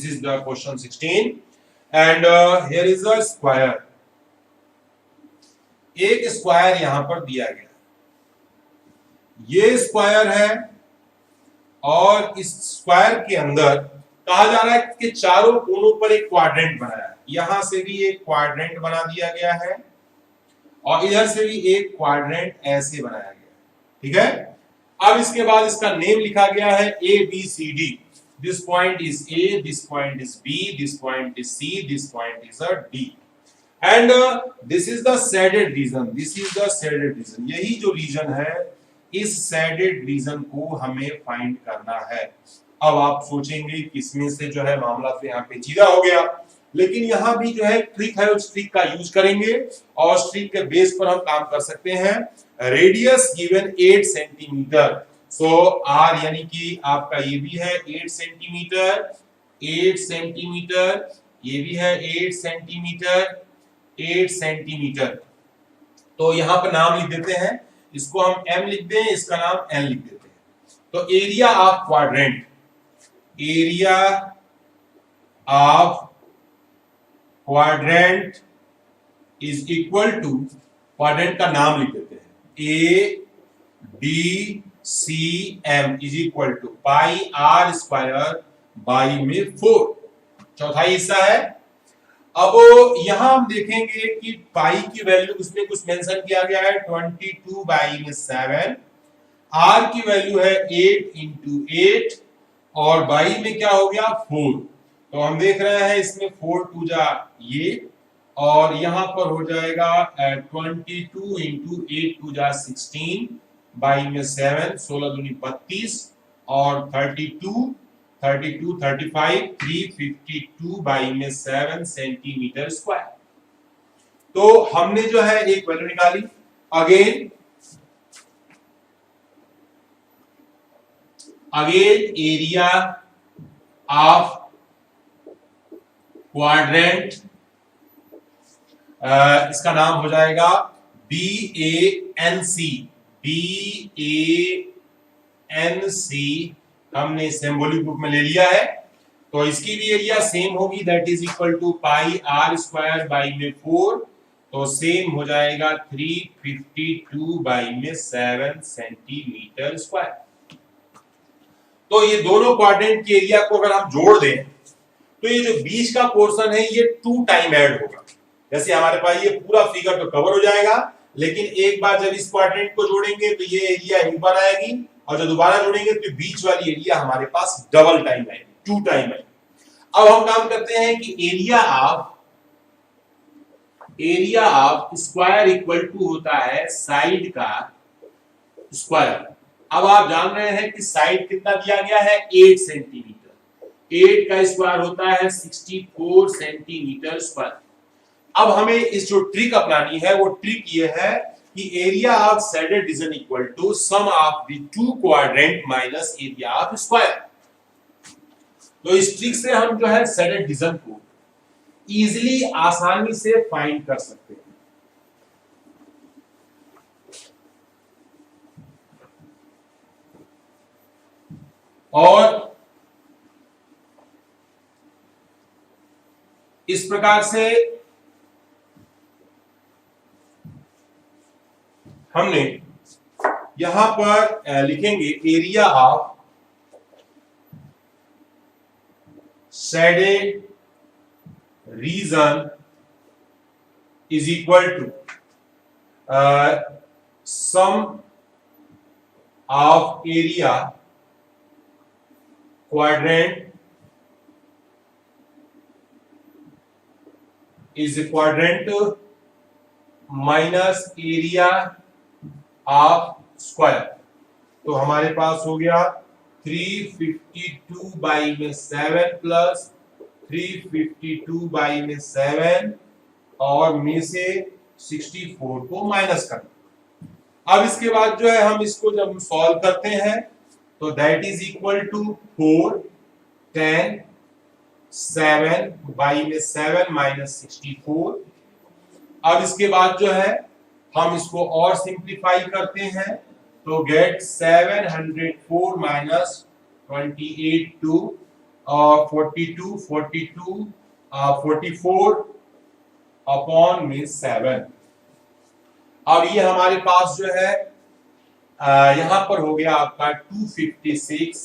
This is the question 16 and here is a square. एक square यहां पर दिया गया, ये स्क्वायर है और इस स्क्वायर के अंदर कहा जा रहा है कि चारों कोनों पर एक क्वाड्रेंट बनाया है। यहां से भी एक क्वाड्रेंट बना दिया गया है और इधर से भी एक क्वाड्रेंट ऐसे बनाया गया, ठीक है। अब इसके बाद इसका नेम लिखा गया है A B C D. This point is A, this point is B, this point is C, this point is a D. And this is the shaded region. This is the shaded region. यही जो reason है, इस shaded region को हमें find करना है। अब आप सोचेंगे कि इसमें से जो है मामला तो यहाँ पे सीधा हो गया, लेकिन यहाँ भी जो है ट्रिक है, उस ट्रिक का यूज करेंगे और उस ट्रिक के बेस पर हम काम कर सकते हैं। Radius given 8 centimetre, so r यानी कि आपका ये भी है 8 सेंटीमीटर, 8 सेंटीमीटर, ये भी है 8 सेंटीमीटर, 8 सेंटीमीटर। तो यहां पर नाम लिख देते हैं, इसको हम m लिख दें, इसका नाम n लिख देते हैं। तो area of quadrant, area of quadrant is equal to, quadrant का नाम लिख देते हैं, A B C M is equal to pi r square by में 4, चौथा हिस्सा है। अब यहां हम देखेंगे कि पाई की वैल्यू उसमें कुछ मेंशन किया गया है 22 बाई में 7, आर की वैल्यू है 8 इंटू 8 और बाई में क्या हो गया 4। तो हम देख रहे हैं इसमें 4 टू जा ये और यहां पर हो जाएगा 22 इंटू 8 टू जा 16 बाई में 7, 16 दूनी 32 और 32 32 35 352 बाई में 7 सेंटीमीटर स्क्वायर। तो हमने जो है एक वैल्यू निकाली। अगेन एरिया ऑफ क्वाड्रेंट, इसका नाम हो जाएगा BANC, BANC हमने सिंबॉलिक बुक में ले लिया है। तो इसकी भी एरिया सेम होगी, that is equal to pi r square by में 4, तो सेम हो जाएगा 352 बाई में 7 सेंटीमीटर स्क्वायर। तो ये दोनों क्वाड्रेंट के एरिया को अगर हम जोड़ दें तो ये जो बीच का पोर्शन है ये 2 टाइम ऐड होगा। जैसे हमारे पास ये पूरा फिगर तो कवर हो जाएगा, लेकिन एक बार जब इस क्वाड्रेंट को जोड़ेंगे तो ये एरिया एक बार आएगी और जब दोबारा जोड़ेंगे तो बीच वाली एरिया हमारे पास डबल टाइम आएगी, 2 टाइम आएगी। अब हम काम करते हैं कि area of square equal to होता है साइड का स्क्वायर। अब आप जान रहे हैं कि साइड कितना दिया गया है 8 सेंटीमीटर, 8 का स्क्वायर होता है 64 सेंटीमीटर स्क्वायर। अब हमें इस जो ट्रिक अपनानी है वो ट्रिक ये है कि area of shaded region equal to sum of the 2 quadrant minus area of square. तो इस ट्रिक से हम जो है शेडेड रीजन को इजीली आसानी से फाइंड कर सकते हैं। और इस प्रकार से हमने यहां पर लिखेंगे area of shaded region is equal to sum of area quadrant is quadrant minus area of square. तो हमारे पास हो गया 352 बाई में 7 प्लस 352 बाई में 7 और में से 64 को माइनस करना। अब इसके बाद जो है हम इसको जब सॉल्व करते हैं तो that is equal to 4 10 7 by में 7 माइनस 64। अब इसके बाद जो है हम इसको और सिंप्लीफाई करते हैं तो गेट 704 माइनस 28 टू 42 42 44 अपॉन में 7। अब ये हमारे पास जो है यहां पर हो गया आपका 256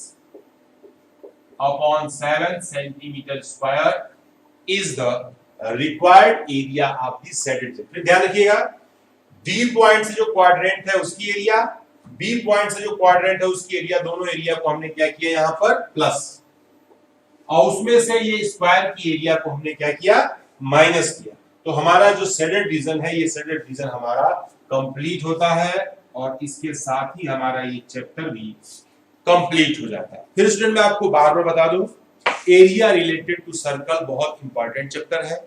upon 7 centimetre square is the required area of the shaded sector. ध्यान रखिएगा, डी पॉइंट से जो क्वाड्रेंट है उसकी एरिया, बी पॉइंट से जो क्वाड्रेंट है उसकी एरिया, दोनों एरिया को हमने क्या किया यहां पर प्लस, और उसमें से ये स्क्वायर की एरिया को हमने क्या किया माइनस किया। तो हमारा जो शेडेड रीजन है, ये शेडेड रीजन हमारा कंप्लीट होता है और इसके साथ ही हमारा ये चैप्टर भी कंप्लीट हो जाता है। फिर स्टूडेंट मैं आपको बार बार बता दूं, एरिया रिलेटेड टू सर्कल बहुत इंपॉर्टेंट चैप्टर है।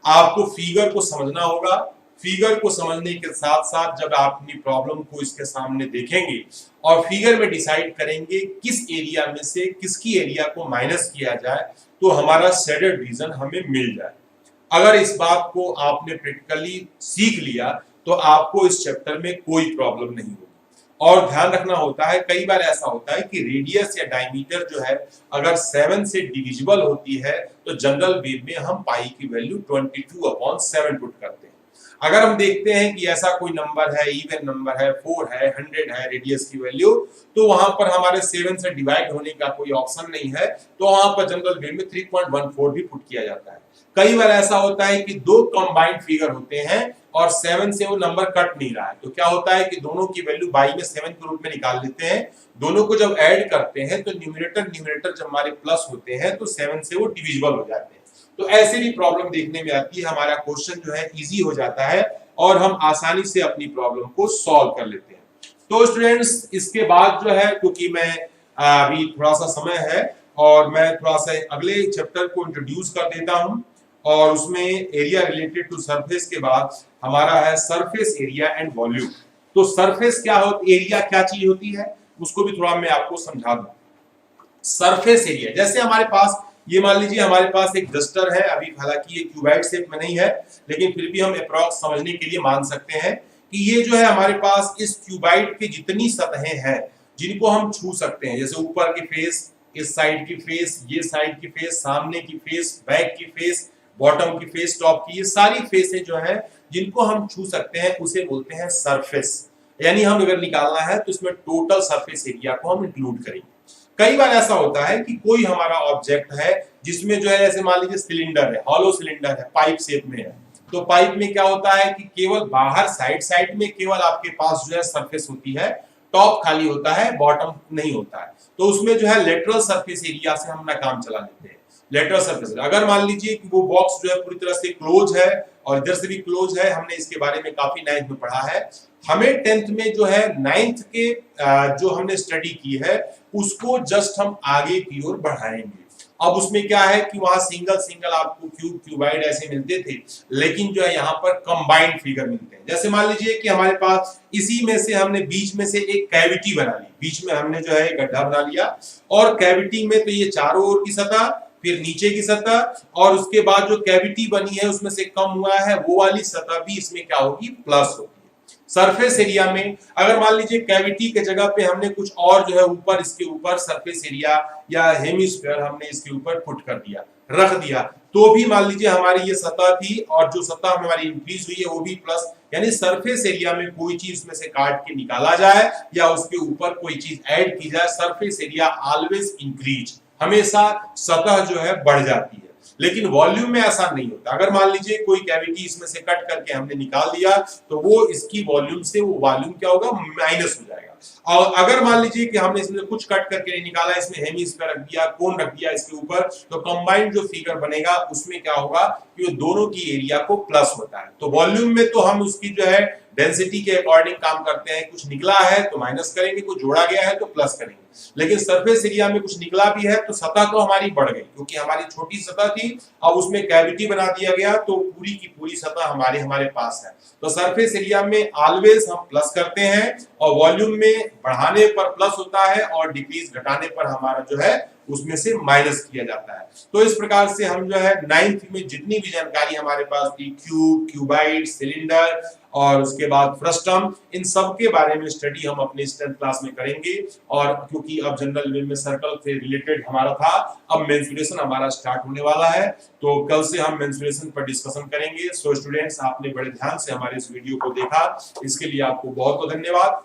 आपको फिगर को समझना होगा, फिगर को समझने के साथ साथ जब आप अपनी प्रॉब्लम को इसके सामने देखेंगे और फिगर में डिसाइड करेंगे किस एरिया में से किसकी एरिया को माइनस किया जाए तो हमारा शेडेड रीजन हमें मिल जाए। अगर इस बात को आपने प्रैक्टिकली सीख लिया तो आपको इस चैप्टर में कोई प्रॉब्लम नहीं होगी। और ध्यान रखना होता है, कई बार ऐसा होता है कि रेडियस या डायमीटर जो है अगर 7 से डिविजिबल होती है तो जनरल वे में हम पाई की वैल्यू 22/7 पुट करते हैं। अगर हम देखते हैं कि ऐसा कोई नंबर है, इवन नंबर है, 4 है, 100 है रेडियस की वैल्यू, तो वहां पर हमारे 7 से डिवाइड होने का कोई ऑप्शन नहीं है, तो वहां पर जनरल वे में 3.14 भी पुट किया जाता है। कई बार ऐसा होता है कि दो कंबाइंड फिगर होते हैं और 7 से वो नंबर कट नहीं रहा है, तो क्या होता है कि दोनों की वैल्यू बाई में 7 के रूप में निकाल लेते हैं। दोनों को जब ऐड करते हैं तो न्यूमरेटर जब हमारे प्लस होते हैं तो 7 से वो डिविजिबल हो जाते हैं। तो ऐसे भी प्रॉब्लम देखने में आती है, हमारा क्वेश्चन जो है इजी हो जाता है और हम आसानी से अपनी प्रॉब्लम को सॉल्व कर लेते हैं। तो स्टूडेंट्स इसके बाद जो है, क्योंकि मैं अभी थोड़ा सा समय है और मैं थोड़ा सा अगले चैप्टर को इंट्रोड्यूस कर देता हूं, और उसमें एरिया रिलेटेड टू सरफेस के बाद हमारा है सरफेस एरिया एंड वॉल्यूम। तो सरफेस क्या हो, एरिया क्या चीज होती है उसको भी थोड़ा मैं आपको समझा दूं। सरफेस एरिया जैसे हमारे पास, ये मान लीजिए हमारे पास एक डस्टर है, अभी हालांकि ये क्यूबाइड शेप में नहीं है लेकिन फिर भी हम अप्रॉक्स समझने के लिए मान सकते हैं कि ये जो है हमारे पास इस क्यूबाइड की जितनी सतहें हैं जिनको हम छू सकते हैं, जैसे ऊपर की फेस, इस साइड की फेस, ये साइड की फेस, सामने की फेस, बैक की फेस, बॉटम की फेस, टॉप की, ये सारी फेसें जो है जिनको हम छू सकते हैं उसे बोलते हैं सरफेस। यानी हम अगर निकालना है तो इसमें टोटल सरफेस एरिया को हम इंक्लूड करेंगे। कई बार ऐसा होता है कि कोई हमारा ऑब्जेक्ट है जिसमें जो है, जैसे मान लीजिए सिलेंडर है, हॉलो सिलेंडर है, पाइप शेप में है, तो पाइप में क्या होता है कि केवल बाहर साइड में केवल आपके पास जो है सरफेस होती है, टॉप खाली होता है, बॉटम नहीं होता है। तो उसमें जो है लेटरल सरफेस एरिया से हम अपना काम चला लेते हैं। लेटरल सरफेस, अगर मान लीजिए कि वो बॉक्स जो है पूरी तरह से क्लोज है और इधर से भी क्लोज है, हमने इसके बारे में काफी 9th में पढ़ा है, हमें 10th में जो है 9th के जो हमने स्टडी की है उसको जस्ट हम आगे की ओर बढ़ाएंगे। अब उसमें क्या है कि वहां सिंगल आपको क्यूबाइड ऐसे मिलते थे, लेकिन जो है यहाँ पर कंबाइंड फिगर मिलते हैं। जैसे मान लीजिए कि हमारे पास इसी में से हमने बीच में से एक कैविटी बना ली, बीच में हमने जो है एक गड्ढा बना लिया, और कैविटी में तो ये चारों ओर की सतह, फिर नीचे की सतह, और उसके बाद जो कैविटी बनी है उसमें से कम हुआ है वो वाली सतह भी इसमें क्या होगी, प्लस होगी। सरफेस एरिया में अगर मान लीजिए कैविटी के जगह पे हमने कुछ और जो है ऊपर, इसके ऊपर सरफेस एरिया या हेमिस्फीयर हमने इसके ऊपर पुट कर दिया, रख दिया, तो भी मान लीजिए हमारी ये सतह थी और जो सतह हमारी इंक्रीज हुई है वो भी प्लस। यानी सरफेस एरिया में कोई चीज उसमें से काट के निकाला जाए या उसके ऊपर कोई चीज ऐड की जाए, सरफेस एरिया ऑलवेज इंक्रीज, हमेशा सतह जो है बढ़ जाती है। लेकिन वॉल्यूम में ऐसा नहीं होता। अगर मान लीजिए कोई कैविटी इसमें से कट करके हमने निकाल दिया तो वो इसकी वॉल्यूम से वो वॉल्यूम क्या होगा, माइनस हो जाएगा। और अगर मान लीजिए कि हमने इसमें कुछ कट करके नहीं निकाला, इसमें हेमिस्फीयर रख दिया, कोन रख दिया इसके ऊपर, तो कंबाइंड जो फिगर बनेगा उसमें क्या होगा कि वो दोनों की एरिया को प्लस होता है। तो वॉल्यूम में तो हम उसकी जो है डेंसिटी के अकॉर्डिंग काम करते हैं, कुछ निकला है तो माइनस करेंगे, कुछ जोड़ा गया है तो प्लस करेंगे। लेकिन सरफेस एरिया में कुछ निकला भी है तो सतह तो हमारी बढ़ गई, क्योंकि हमारी छोटी सतह थी, अब उसमें कैविटी बना दिया गया तो पूरी की पूरी सतह हमारे पास है। तो सरफेस एरिया में ऑलवेज हम प्लस करते हैं और वॉल्यूम में बढ़ाने पर प्लस होता है और डिक्रीज घटाने पर हमारा जो है उसमें से माइनस किया जाता है। तो इस प्रकार से हम जो है 9th में जितनी भी जानकारी हमारे पास थी, क्यूब, क्यूबाइड, सिलेंडर और उसके बाद फ्रस्टम, इन सब के बारे में स्टडी हम अपनी 10th क्लास में करेंगे। और क्योंकि अब जनरल वे में सर्कल से रिलेटेड हमारा था, अब मेंसुरेशन हमारा स्टार्ट होने वाला है, तो कल से हम मेंसुरेशन पर डिस्कशन करेंगे। सो स्टूडेंट्स, आपने बड़े ध्यान से हमारे इस वीडियो को देखा, इसके लिए आपको बहुत बहुत धन्यवाद।